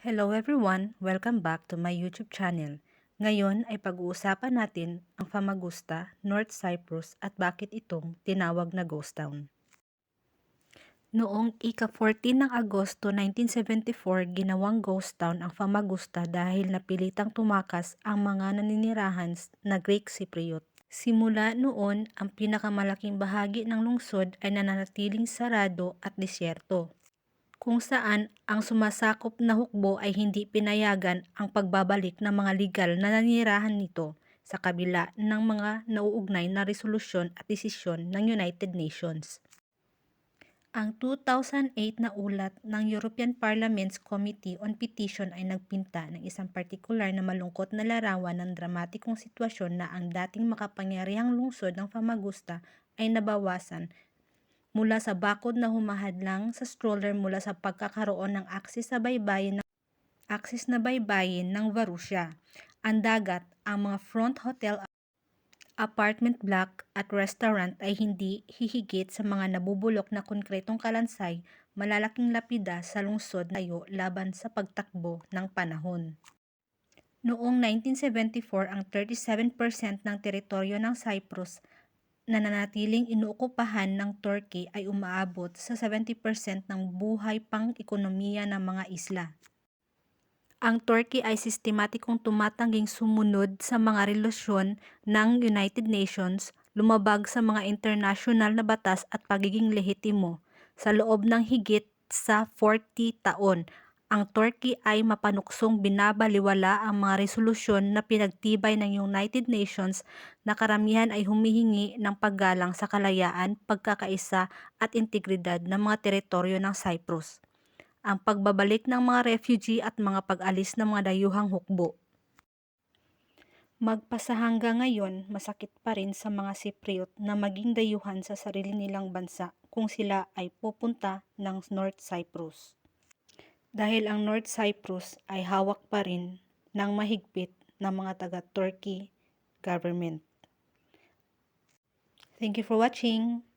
Hello everyone! Welcome back to my YouTube channel. Ngayon ay pag-uusapan natin ang Famagusta, North Cyprus at bakit itong tinawag na ghost town. Noong ika-14 ng Agosto 1974, ginawang ghost town ang Famagusta dahil napilitang tumakas ang mga naninirahan na Greek Cypriot. Simula noon, ang pinakamalaking bahagi ng lungsod ay nananatiling sarado at disyerto, kung saan ang sumasakop na hukbo ay hindi pinayagan ang pagbabalik ng mga legal na nanirahan nito sa kabila ng mga nauugnay na resolusyon at desisyon ng United Nations. Ang 2008 na ulat ng European Parliament's Committee on Petition ay nagpinta ng isang partikular na malungkot na larawan ng dramatikong sitwasyon na ang dating makapangyarihang lungsod ng Famagusta ay nabawasan mula sa bakod na humahadlang sa stroller mula sa pagkakaroon ng akses na baybayin ng Varussia, ang dagat, ang mga front hotel, apartment block at restaurant ay hindi hihigit sa mga nabubulok na konkretong kalansay, malalaking lapida sa lungsod na tayo laban sa pagtakbo ng panahon. Noong 1974, ang 37% ng teritoryo ng Cyprus na nanatiling inuokupahan ng Turkey ay umaabot sa 70% ng buhay pang-ekonomiya ng mga isla. Ang Turkey ay sistematikong tumatangging sumunod sa mga resolusyon ng United Nations, lumabag sa mga internasyonal na batas at pagiging lehitimo. Sa loob ng higit sa 40 taon, ang Turkey ay mapanuksong binabaliwala ang mga resolusyon na pinagtibay ng United Nations na karamihan ay humihingi ng paggalang sa kalayaan, pagkakaisa at integridad ng mga teritoryo ng Cyprus, ang pagbabalik ng mga refugee at mga pag-alis ng mga dayuhang hukbo. Magpasa hanggang ngayon, masakit pa rin sa mga Cypriot na maging dayuhan sa sarili nilang bansa kung sila ay pupunta ng North Cyprus, dahil ang North Cyprus ay hawak pa rin ng mahigpit ng mga taga-Turkey government. Thank you for watching!